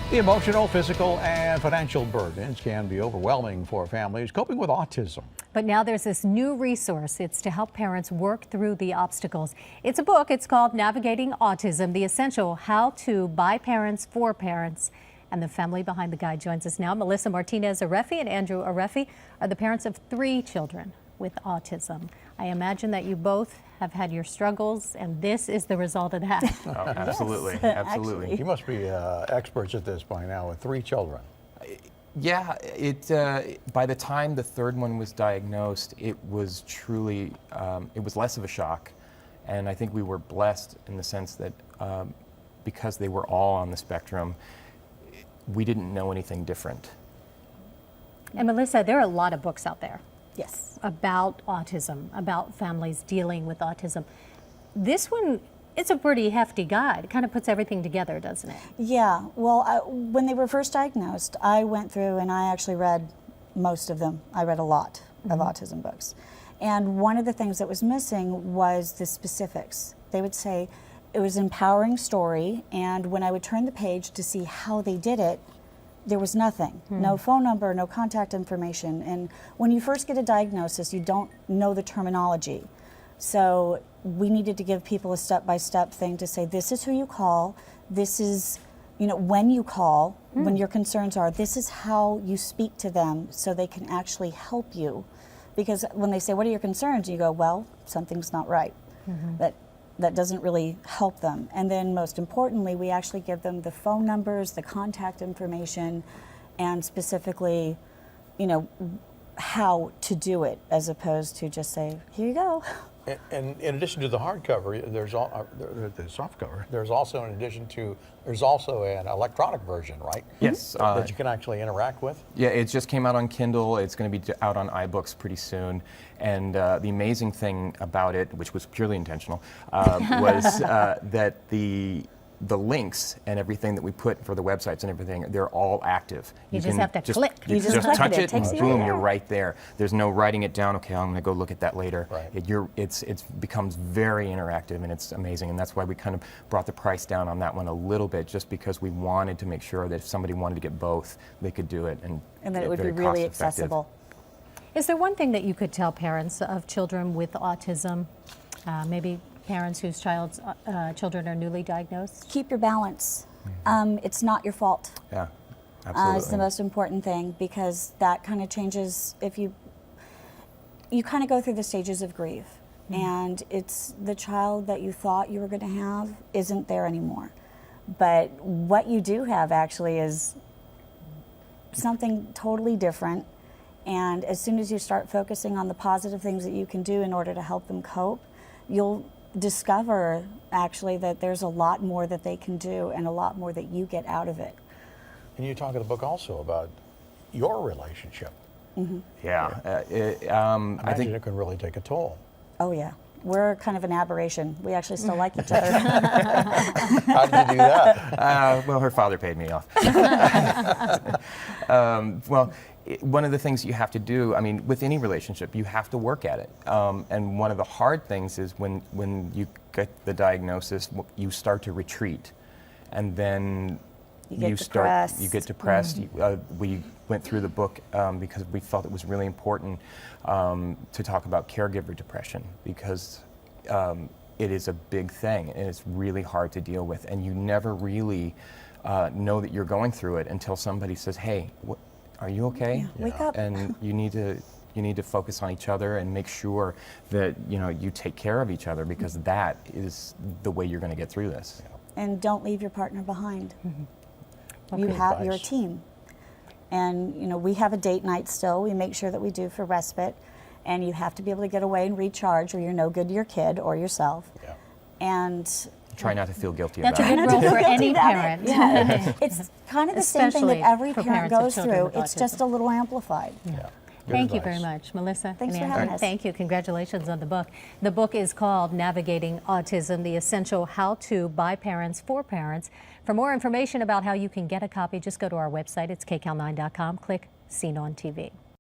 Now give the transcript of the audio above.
The emotional, physical, and financial burdens can be overwhelming for families coping with autism. But now there's this new resource. It's to help parents work through the obstacles. It's a book. It's called Navigating Autism, the essential how-to by parents for parents. And the family behind the guide joins us now. Melissa Martinez-Areffi and Andrew Areffi are the parents of 3 children with autism. I imagine that you both have had your struggles, and this is the result of that. Oh, absolutely, Yes, absolutely. actually. You must be experts at this by now with 3 children. Yeah, by the time the third one was diagnosed, it was truly, it was less of a shock. And I think we were blessed in the sense that because they were all on the spectrum, we didn't know anything different. And Melissa, there are a lot of books out there. Yes. About autism, about families dealing with autism. This one, it's a pretty hefty guide. It kind of puts everything together, doesn't it? Yeah, well, when they were first diagnosed, I went through and I actually read most of them. I read a lot of autism books. And one of the things that was missing was the specifics. They would say it was an empowering story, and when I would turn the page to see how they did it, there was nothing. No phone number, no contact information. And when you first get a diagnosis, you don't know the terminology. So we needed to give people a step-by-step thing to say, this is who you call, this is, you know, when you call, when your concerns are, this is how you speak to them so they can actually help you. Because when they say, what are your concerns? You go, well, something's not right. That doesn't really help them. And then most importantly, we actually give them the phone numbers, the contact information, and specifically, you know, how to do it, as opposed to just say, here you go. And in addition to the hardcover, there's the softcover. There's also, there's also an electronic version, right? Yes. That you can actually interact with. Yeah, it just came out on Kindle. It's going to be out on iBooks pretty soon. And the amazing thing about it, which was purely intentional, was that the links and everything that we put for the websites and everything, they're all active. You just have to click. You just just click touch it, it it, takes and you boom, there. you're right there. There's no writing it down. Okay, I'm going to go look at that later. Right. It becomes very interactive, and it's amazing. And that's why we kind of brought the price down on that one a little bit, just because we wanted to make sure that if somebody wanted to get both, they could do it, and that it would be very really cost-effective. accessible. Is there one thing that you could tell parents of children with autism, maybe parents whose children are newly diagnosed? Keep your balance. It's not your fault. Yeah, absolutely. It's the most important thing, because that kind of changes if you kind of go through the stages of grief, and it's the child that you thought you were going to have isn't there anymore. But what you do have actually is something totally different, and as soon as you start focusing on the positive things that you can do in order to help them cope, you'll discover actually that there's a lot more that they can do and a lot more that you get out of it. And you talk in the book also about your relationship. Yeah, I think it can really take a toll. Oh yeah, we're kind of an aberration. We actually still like each other. How did you do that? well, her father paid me off. Well, one of the things you have to do, I mean, with any relationship, you have to work at it. And one of the hard things is when you get the diagnosis, you start to retreat. And then You get depressed. We went through the book because we felt it was really important to talk about caregiver depression, because it is a big thing and it's really hard to deal with. And you never really know that you're going through it until somebody says, hey, are you okay? Yeah, wake up. And you need to focus on each other and make sure that you take care of each other, because that is the way you're going to get through this. And don't leave your partner behind. Okay. You're a team. And we have a date night still. We make sure that we do for respite. And you have to be able to get away and recharge, or you're no good to your kid or yourself. Yeah. And Try not to feel guilty That's about a it. good rule for any parent. yeah, it's kind of the same thing that Especially every for parent parents of goes children through. with It's autism. just a little amplified. Yeah. Good Thank you advice. very much, Melissa. Thanks and for Andrew. having us. Thank you. Congratulations on the book. The book is called Navigating Autism, the essential how-to by parents for parents. For more information about how you can get a copy, just go to our website. It's kcal9.com. Click Seen on TV.